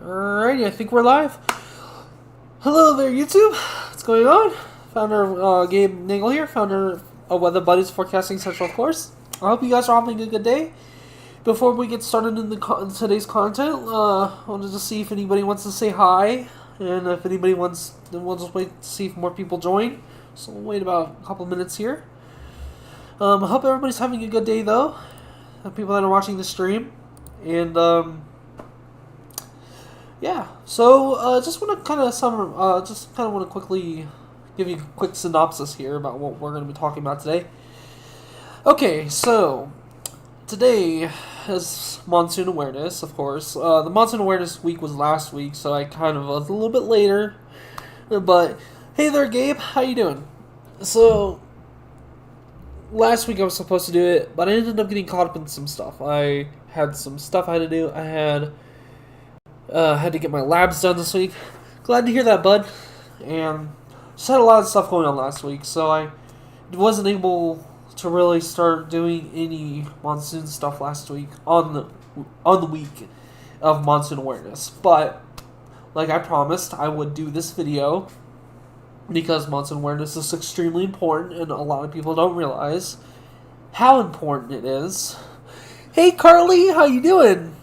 Alrighty, I think we're live. Hello there, YouTube. What's going on? Founder Gabe Nagel here, founder of Weather Buddies Forecasting Central, of course. I hope you guys are having a good day. Before we get started in today's content, I wanted to see if anybody wants to say hi, and if anybody wants, then we'll just wait to see if more people join. So we'll wait about a couple minutes here. I hope everybody's having a good day, though. The people that are watching the stream, and yeah, so just want to kind of want to quickly give you a quick synopsis here about what we're going to be talking about today. Okay, so today is Monsoon Awareness, of course. The Monsoon Awareness week was last week, so I kind of was a little bit later. But hey there, Gabe, how you doing? So last week I was supposed to do it, but I ended up getting caught up in some stuff. I had some stuff I had to do. I had to get my labs done this week. Glad to hear that, bud. And just had a lot of stuff going on last week, so I wasn't able to really start doing any monsoon stuff last week on the week of Monsoon Awareness. But like I promised, I would do this video because Monsoon Awareness is extremely important, and a lot of people don't realize how important it is. Hey, Carly, how you doing?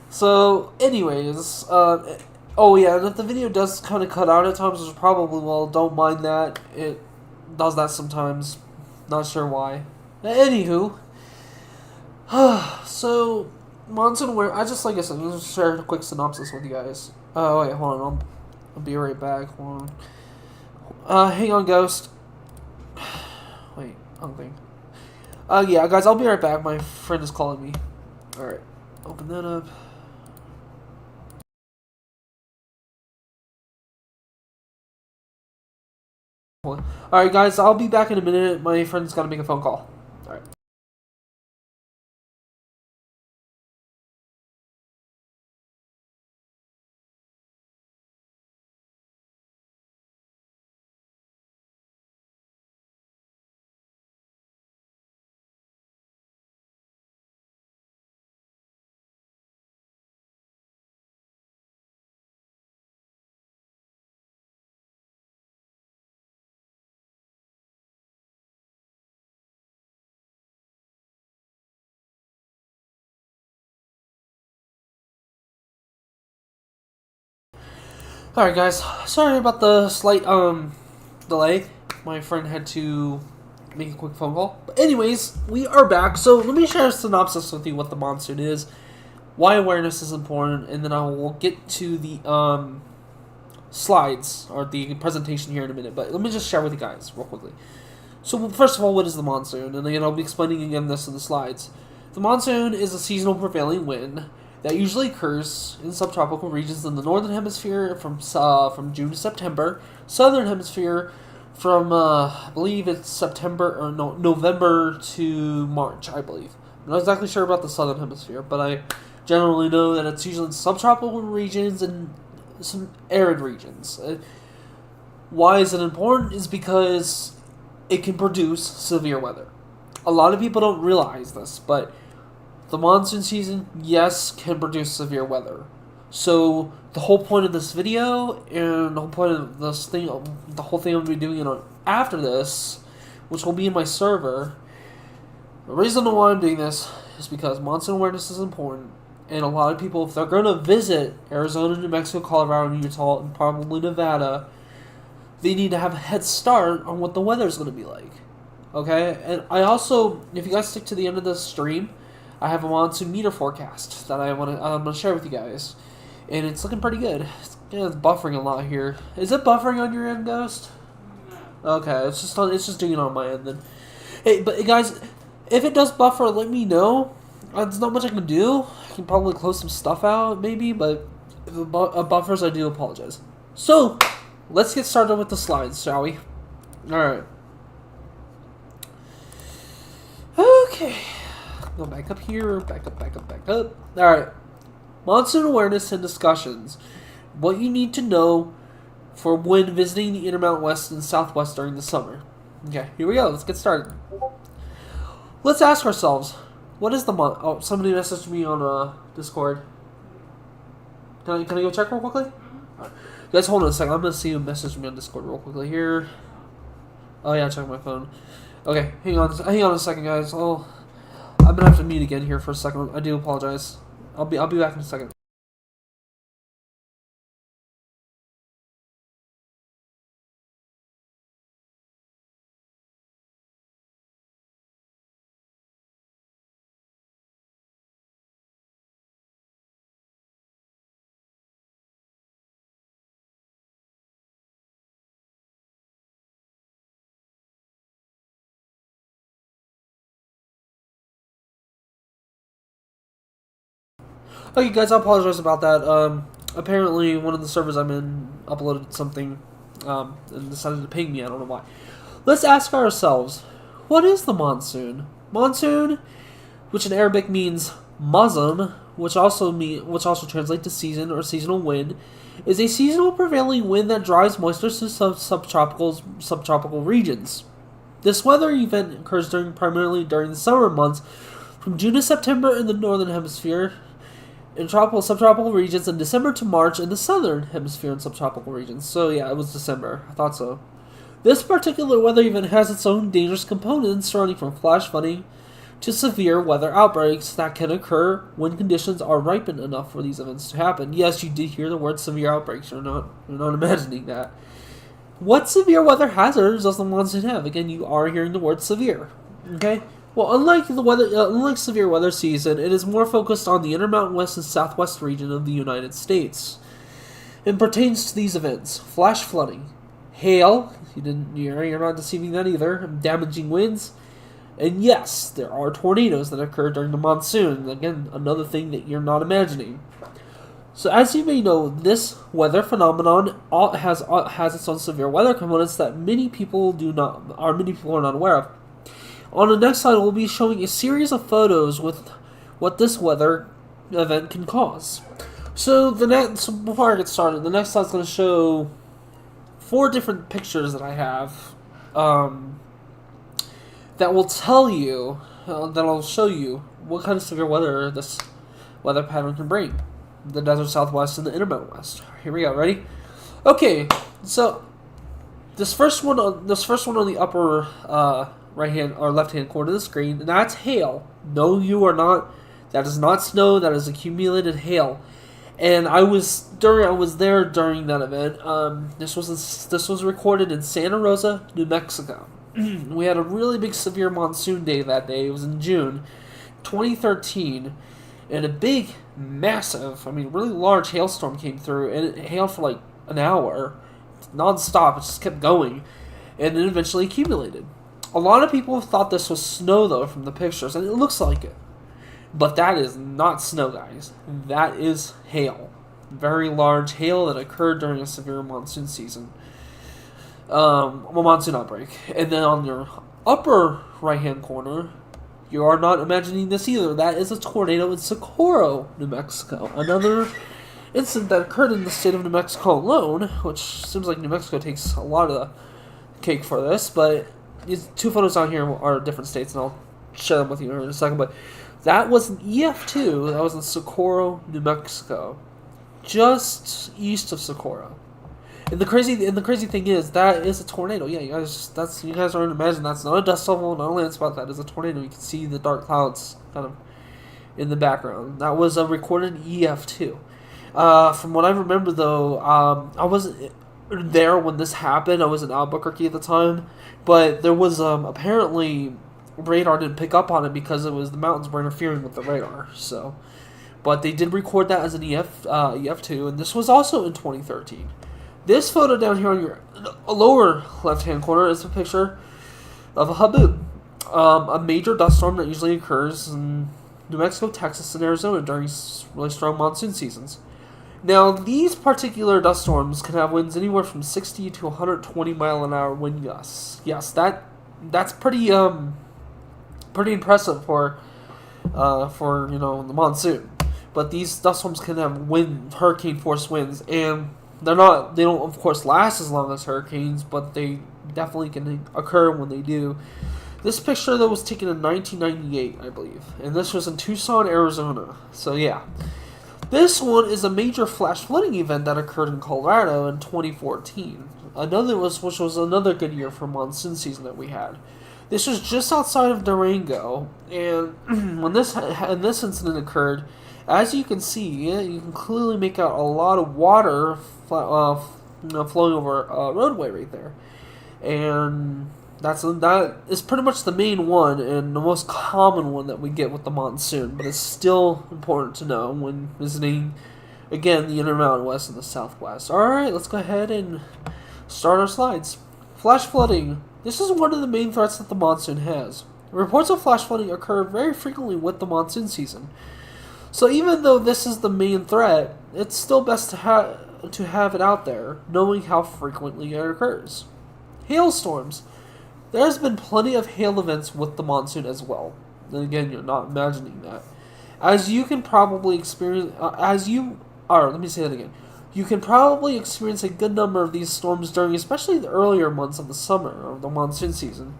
So, anyways, oh yeah, and if the video does kind of cut out at times, which probably will, don't mind that. It does that sometimes. Not sure why. Anywho, so, Monsoon Awareness, like I said, I'm just share a quick synopsis with you guys. Oh, wait, hold on, I'll be right back. Hold on. Hang on, Ghost. Wait, I don't think. Yeah, guys, I'll be right back. My friend is calling me. Alright, open that up. Alright, guys, I'll be back in a minute. My friend's got to make a phone call. Alright. Alright, guys, sorry about the slight delay. My friend had to make a quick phone call. But anyways, we are back. So let me share a synopsis with you what the monsoon is, why awareness is important, and then I will get to the slides or the presentation here in a minute. But let me just share with you guys real quickly. So first of all, what is the monsoon? And again, I'll be explaining again this in the slides. The monsoon is a seasonal prevailing wind that usually occurs in subtropical regions in the northern hemisphere from June to September. Southern hemisphere from I believe it's November to March, I believe. I'm not exactly sure about the southern hemisphere, but I generally know that it's usually in subtropical regions and some arid regions. Why is it important? Is because it can produce severe weather. A lot of people don't realize this, but the monsoon season, yes, can produce severe weather. So the whole point of this video and the whole point of this thing, the whole thing I'm going to be doing after this, which will be in my server, the reason why I'm doing this is because monsoon awareness is important. And a lot of people, if they're going to visit Arizona, New Mexico, Colorado, Utah, and probably Nevada, they need to have a head start on what the weather is going to be like. Okay? And I also, if you guys stick to the end of the stream, I have a monsoon meter forecast that I'm gonna share with you guys, and it's looking pretty good. It's buffering a lot here. Is it buffering on your end, Ghost? Okay, it's just doing it on my end then. Hey, but guys, if it does buffer, let me know. There's not much I can do. I can probably close some stuff out, maybe, but if it buffers, I do apologize. So let's get started with the slides, shall we? All right. Okay. Go back up here, back up. Alright. Monsoon awareness and discussions. What you need to know for when visiting the Intermountain West and Southwest during the summer. Okay, here we go. Let's get started. Let's ask ourselves, what is the somebody messaged me on Discord. Can I go check real quickly? Right. Guys, hold on a second. I'm gonna see who messaged me on Discord real quickly here. Oh yeah, check my phone. Okay, hang on a second, guys. I'm gonna have to mute again here for a second. I do apologize. I'll be back in a second. Okay, guys, I apologize about that. Apparently one of the servers I'm in uploaded something, and decided to ping me. I don't know why. Let's ask ourselves, what is the monsoon? Monsoon, which in Arabic means Muslim, which also translates to season or seasonal wind, is a seasonal prevailing wind that drives moisture to subtropical regions. This weather event occurs primarily during the summer months, from June to September in the northern hemisphere, in tropical subtropical regions, and December to March in the southern hemisphere and subtropical regions. So yeah, it was December. I thought so. This particular weather event has its own dangerous components, running from flash flooding to severe weather outbreaks that can occur when conditions are ripened enough for these events to happen. Yes, you did hear the word severe outbreaks. You're not imagining that. What severe weather hazards does the monsoon have? Again, you are hearing the word severe. Okay. Well, unlike severe weather season, it is more focused on the Intermountain West and Southwest region of the United States. It pertains to these events: flash flooding, hail. You're not deceiving that either. Damaging winds, and yes, there are tornadoes that occur during the monsoon. Again, another thing that you're not imagining. So, as you may know, this weather phenomenon has its own severe weather components that many people are not aware of. On the next slide, we'll be showing a series of photos with what this weather event can cause. So before I get started, the next slide is going to show 4 different pictures that I have that will tell you, that'll show you what kind of severe weather this weather pattern can bring. The desert Southwest and the Intermountain West. Here we go. Ready? Okay. So this first one on the upper right hand or left hand corner of the screen, and that's hail. No, you are not. That is not snow. That is accumulated hail. And I was there during that event. This was recorded in Santa Rosa, New Mexico. We had a really big severe monsoon day that day. It was in June 2013, and a big, massive, really large hailstorm came through, and it hailed for like an hour, non-stop. It just kept going, and it eventually accumulated. A lot of people thought this was snow, though, from the pictures, and it looks like it. But that is not snow, guys. That is hail. Very large hail that occurred during a severe monsoon season. Monsoon outbreak. And then on your upper right-hand corner, you are not imagining this either. That is a tornado in Socorro, New Mexico. Another incident that occurred in the state of New Mexico alone, which seems like New Mexico takes a lot of the cake for this, but these 2 photos on here are different states, and I'll share them with you in a second. But that was an EF2. That was in Socorro, New Mexico, just east of Socorro. And the crazy thing is that is a tornado. Yeah, you guys aren't imagining that's not a dust level, not a landspot. That is a tornado. You can see the dark clouds kind of in the background. That was a recorded EF2. From what I remember, though, I wasn't there when this happened. I was in Albuquerque at the time, but there was apparently radar didn't pick up on it because the mountains were interfering with the radar. So, but they did record that as an EF2, and this was also in 2013. This photo down here on your lower left-hand corner is a picture of a haboob, a major dust storm that usually occurs in New Mexico, Texas, and Arizona during really strong monsoon seasons. Now, these particular dust storms can have winds anywhere from 60 to 120 mile an hour wind gusts. Yes, that's pretty impressive for the monsoon. But these dust storms can have hurricane force winds, and they don't of course last as long as hurricanes, but they definitely can occur when they do. This picture, though, was taken in 1998, I believe, and this was in Tucson, Arizona. So yeah. This one is a major flash flooding event that occurred in Colorado in 2014. Which was another good year for monsoon season that we had. This was just outside of Durango, and when this incident occurred, as you can see, you can clearly make out a lot of water flowing over a roadway right there, and that is pretty much the main one and the most common one that we get with the monsoon. But it's still important to know when visiting, again, the Intermountain West and the Southwest. All right, let's go ahead and start our slides. Flash flooding. This is one of the main threats that the monsoon has. Reports of flash flooding occur very frequently with the monsoon season. So even though this is the main threat, it's still best to have it out there, knowing how frequently it occurs. Hailstorms. There has been plenty of hail events with the monsoon as well. And again, you're not imagining that. As you can probably experience, let me say that again. You can probably experience a good number of these storms during especially the earlier months of the summer, or the monsoon season.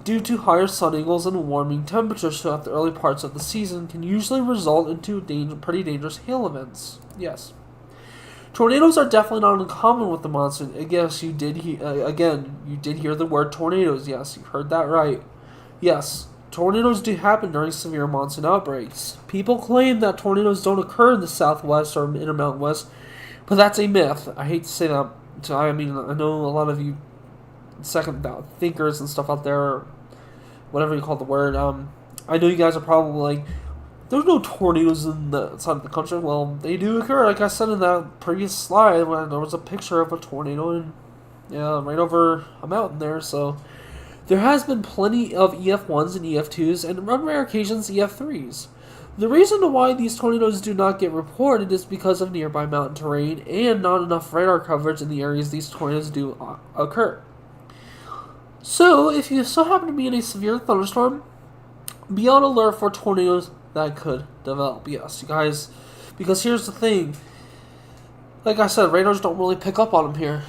Due to higher sun angles and warming temperatures throughout the early parts of the season can usually result into pretty dangerous hail events. Yes. Tornadoes are definitely not uncommon with the monsoon. Yes, you did hear the word tornadoes. Yes, you heard that right. Yes, tornadoes do happen during severe monsoon outbreaks. People claim that tornadoes don't occur in the Southwest or Intermountain West, but that's a myth. I hate to say that. I mean, I know a lot of you second thought thinkers and stuff out there, or whatever you call the word. I know you guys are probably like, there's no tornadoes in the side of the country. Well, they do occur. Like I said in that previous slide, when there was a picture of a tornado and right over a mountain there. So there has been plenty of EF1s and EF2s, and on rare occasions EF3s. The reason why these tornadoes do not get reported is because of nearby mountain terrain and not enough radar coverage in the areas these tornadoes do occur. So, if you so happen to be in a severe thunderstorm, be on alert for tornadoes that could develop. Yes, you guys, because here's the thing. Like I said, radars don't really pick up on them here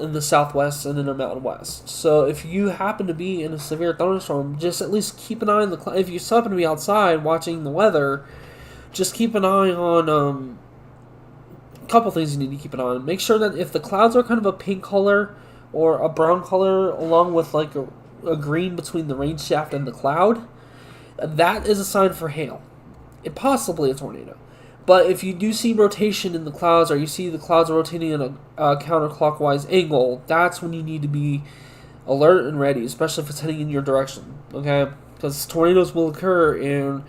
in the Southwest and in the Mountain West. So if you happen to be in a severe thunderstorm, just at least keep an eye on the clouds. If you so happen to be outside watching the weather, just keep an eye on a couple things you need to keep an eye on. Make sure that if the clouds are kind of a pink color or a brown color along with like a green between the rain shaft and the cloud, that is a sign for hail. Possibly a tornado. But if you do see rotation in the clouds, or you see the clouds rotating in a counterclockwise angle, that's when you need to be alert and ready, especially if it's heading in your direction, okay? Because tornadoes will occur, and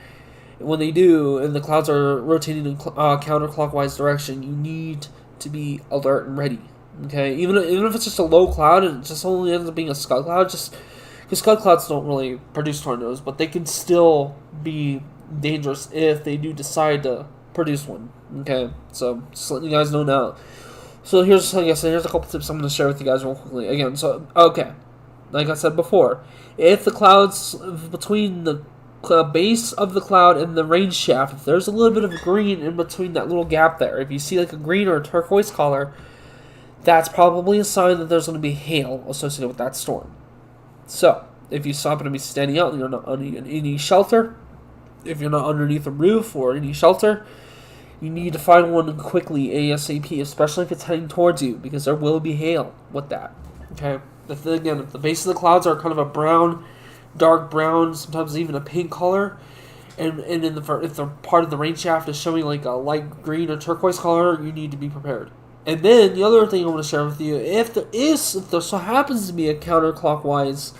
when they do, and the clouds are rotating in counterclockwise direction, you need to be alert and ready, okay? Even if it's just a low cloud, and it just only ends up being a scud cloud, because scud clouds don't really produce tornadoes, but they can still be dangerous if they do decide to produce one. Okay, so just letting you guys know now. So here's a couple tips I'm going to share with you guys real quickly. Again, so okay, like I said before, if the clouds between the base of the cloud and the rain shaft, if there's a little bit of green in between that little gap there, if you see like a green or a turquoise color, that's probably a sign that there's going to be hail associated with that storm. So if you happen to be standing out and you're not in any shelter, if you're not underneath a roof or any shelter, you need to find one quickly, ASAP, especially if it's heading towards you, because there will be hail with that. Okay? If the base of the clouds are kind of a brown, dark brown, sometimes even a pink color, and if the part of the rain shaft is showing like a light green or turquoise color, you need to be prepared. And then the other thing I want to share with you, if there so happens to be a counterclockwise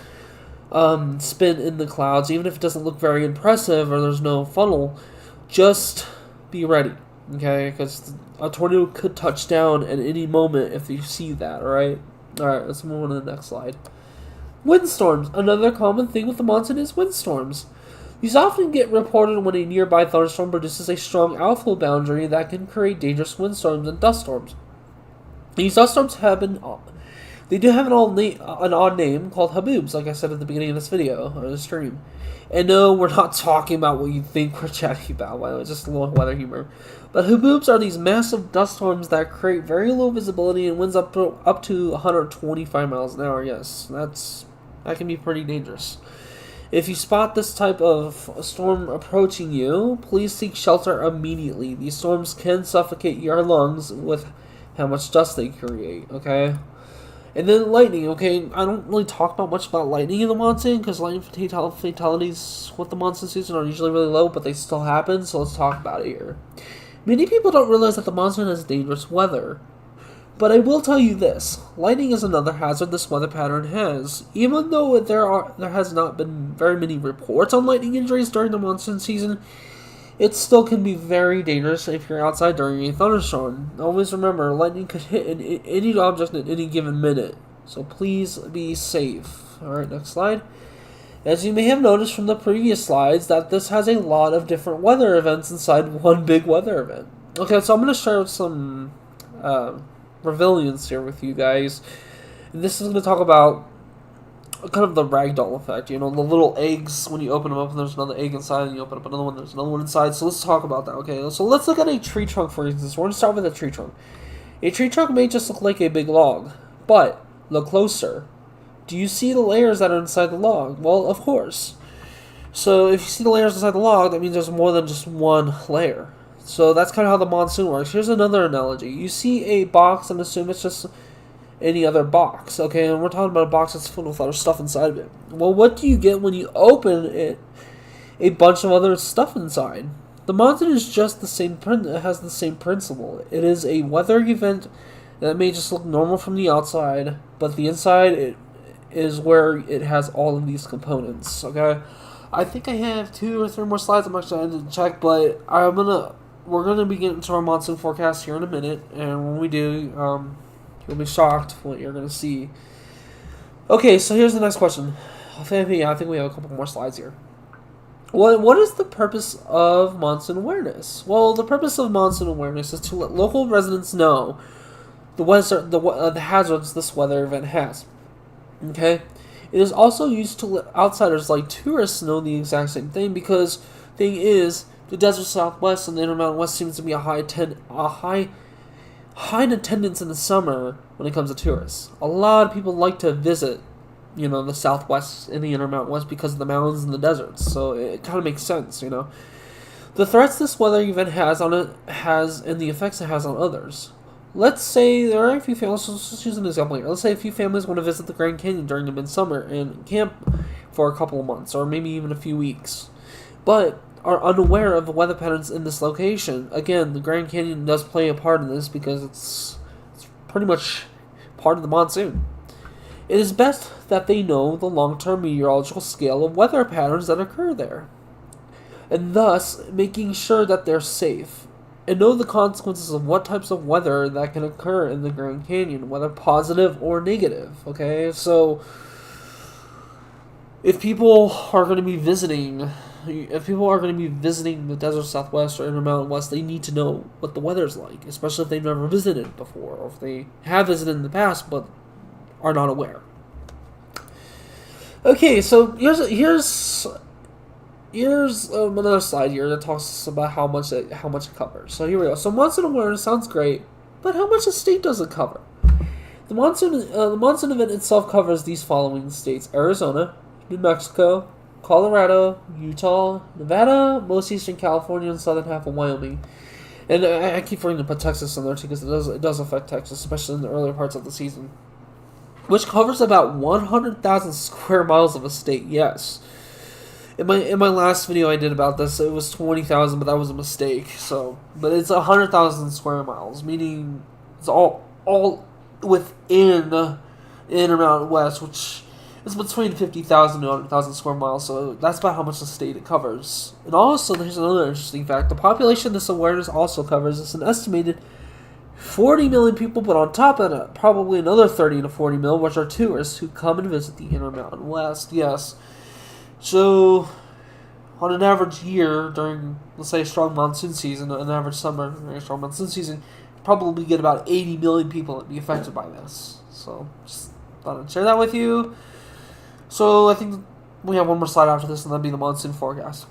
spin in the clouds, even if it doesn't look very impressive or there's no funnel, just be ready, okay? Because a tornado could touch down at any moment if you see that, alright? Alright, let's move on to the next slide. Windstorms. Another common thing with the monsoon is windstorms. These often get reported when a nearby thunderstorm produces a strong outflow boundary that can create dangerous windstorms and dust storms. These dust storms they do have an odd name called haboobs, like I said at the beginning of this video, or the stream. And no, we're not talking about what you think we're chatting about, by the way, just a little weather humor. But haboobs are these massive dust storms that create very low visibility and winds up to 125 miles an hour. Yes, that can be pretty dangerous. If you spot this type of storm approaching you, please seek shelter immediately. These storms can suffocate your lungs with how much dust they create, okay? And then lightning, okay? I don't really talk about much about lightning in the monsoon because lightning fatalities with the monsoon season are usually really low, but they still happen, so let's talk about it here. Many people don't realize that the monsoon has dangerous weather. But I will tell you this, lightning is another hazard this weather pattern has. Even though there has not been very many reports on lightning injuries during the monsoon season, it still can be very dangerous if you're outside during a thunderstorm. Always remember, lightning could hit any object at any given minute, so please be safe. Alright, next slide. As you may have noticed from the previous slides, that this has a lot of different weather events inside one big weather event. Okay, so I'm going to share some resilience here with you guys. And this is going to talk about kind of the ragdoll effect, you know, the little eggs when you open them up and there's another egg inside, and you open up another one, there's another one inside. So let's talk about that, okay? So let's look at a tree trunk, for instance. We're going to start with a tree trunk. A tree trunk may just look like a big log, but look closer. Do you see the layers that are inside the log? Well, of course. So if you see the layers inside the log, that means there's more than just one layer. So that's kind of how the monsoon works. Here's another analogy. You see a box and assume it's just any other box, okay? And we're talking about a box that's filled with other stuff inside of it. Well, what do you get when you open it? A bunch of other stuff inside. The monsoon is just the same. It has the same principle. It is a weather event that may just look normal from the outside, but the inside it is where it has all of these components. Okay, I think I have 2 or 3 more slides. I'm actually I didn't check, but we're gonna be getting to our monsoon forecast here in a minute, and when we do, you'll be shocked what you're gonna see. Okay, so here's the next question. I think we have a couple more slides here. What is the purpose of monsoon awareness? Well, the purpose of monsoon awareness is to let local residents know the hazards this weather event has. Okay, it is also used to let outsiders like tourists know the exact same thing, because thing is, the desert Southwest and the Intermountain West seems to be a high in attendance in the summer when it comes to tourists. A lot of people like to visit, you know, the Southwest and the Intermountain West because of the mountains and the deserts. So it kind of makes sense, you know. The threats this weather event has and the effects it has on others. Let's say there are a few families. So let's use an example here. Let's say a few families want to visit the Grand Canyon during the midsummer and camp for a couple of months or maybe even a few weeks, but are unaware of the weather patterns in this location. Again, the Grand Canyon does play a part in this because it's pretty much part of the monsoon. It is best that they know the long-term meteorological scale of weather patterns that occur there, and thus making sure that they're safe, and know the consequences of what types of weather that can occur in the Grand Canyon, whether positive or negative. Okay, so if people are going to be visiting the desert Southwest or Intermountain West, they need to know what the weather's like, especially if they've never visited before, or if they have visited in the past but are not aware. Okay, so here's another slide here that talks about how much it covers. So here we go. So monsoon awareness sounds great, but how much a state does it cover? The monsoon event itself covers these following states: Arizona, New Mexico, Colorado, Utah, Nevada, most eastern California, and southern half of Wyoming. And I keep forgetting to put Texas in there too, because it does affect Texas, especially in the earlier parts of the season, which covers about 100,000 square miles of a state. Yes. In my last video I did about this, it was 20,000, but that was a mistake. But it's 100,000 square miles, meaning it's all within the Intermountain West, which is between 50,000 to 100,000 square miles. So that's about how much the state it covers. And also, there's another interesting fact: the population this awareness also covers is an estimated 40 million people, but on top of that, probably another 30 to 40 million, which are tourists who come and visit the Intermountain West. Yes. So, on an average year during, let's say, a strong monsoon season, an average summer during a strong monsoon season, probably get about 80 million people that be affected by this. So, just thought I'd share that with you. So, I think we have one more slide after this, and that'll be the monsoon forecast.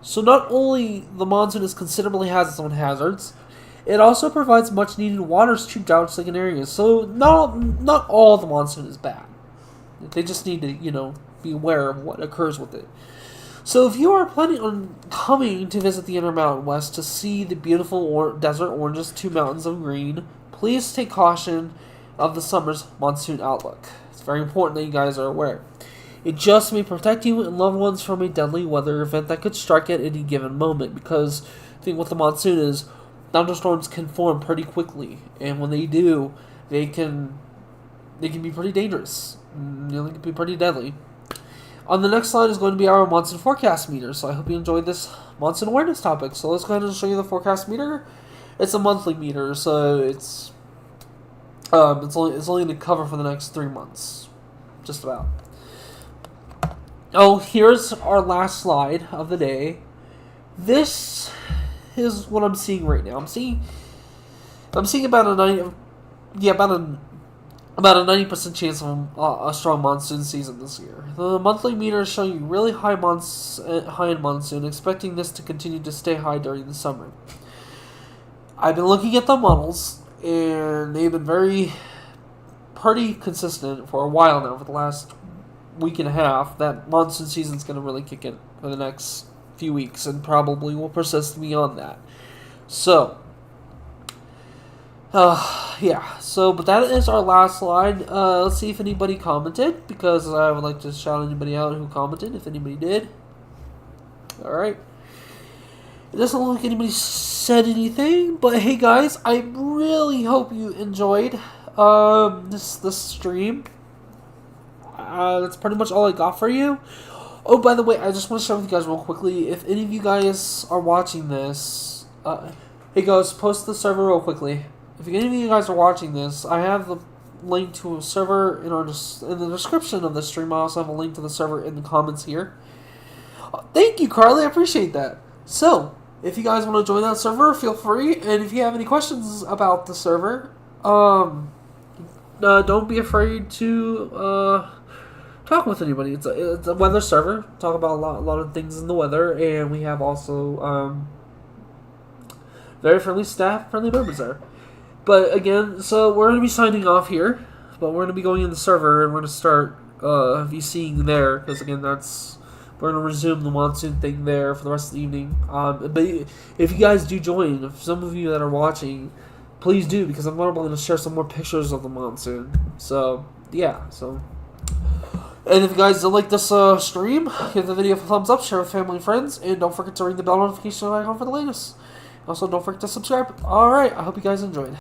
So, not only the monsoon is considerably has its own hazards, it also provides much needed water to drought-stricken areas. So, not all the monsoon is bad. They just need to, be aware of what occurs with it. So if you are planning on coming to visit the Intermountain West to see the beautiful desert oranges to mountains of green, please take caution of the summer's monsoon outlook. It's very important that you guys are aware. It just may protect you and loved ones from a deadly weather event that could strike at any given moment, because the thing with the monsoon is thunderstorms can form pretty quickly, and when they do, they can be pretty dangerous. They can be pretty deadly. On the next slide is going to be our monsoon forecast meter. So I hope you enjoyed this monsoon awareness topic. So let's go ahead and show you the forecast meter. It's a monthly meter, so it's only going to cover for the next 3 months, just about. Oh, here's our last slide of the day. This is what I'm seeing right now. I'm seeing about a 90% chance of a strong monsoon season this year. The monthly meter is showing you really high in monsoon, expecting this to continue to stay high during the summer. I've been looking at the models, and they've been pretty consistent for a while now, for the last week and a half, that monsoon season is going to really kick in for the next few weeks, and probably will persist beyond that. So, but that is our last slide. Let's see if anybody commented, because I would like to shout anybody out who commented, if anybody did. Alright. It doesn't look like anybody said anything, but hey guys, I really hope you enjoyed this stream. That's pretty much all I got for you. Oh, by the way, I just want to share with you guys real quickly, if any of you guys are watching this, hey guys, post the server real quickly. If any of you guys are watching this, I have the link to a server in the description of the stream. I also have a link to the server in the comments here. Thank you, Carly. I appreciate that. So, if you guys want to join that server, feel free. And if you have any questions about the server, don't be afraid to talk with anybody. It's a weather server. Talk about a lot of things in the weather, and we have also very friendly staff, friendly members there. But again, so we're going to be signing off here, but we're going to be going in the server, and we're going to start VCing there, because again, we're going to resume the monsoon thing there for the rest of the evening. But if you guys do join, if some of you that are watching, please do, because I'm probably going to share some more pictures of the monsoon. So, yeah, and if you guys like this stream, give the video a thumbs up, share with family and friends, and don't forget to ring the bell notification icon for the latest. Also, don't forget to subscribe. Alright, I hope you guys enjoyed.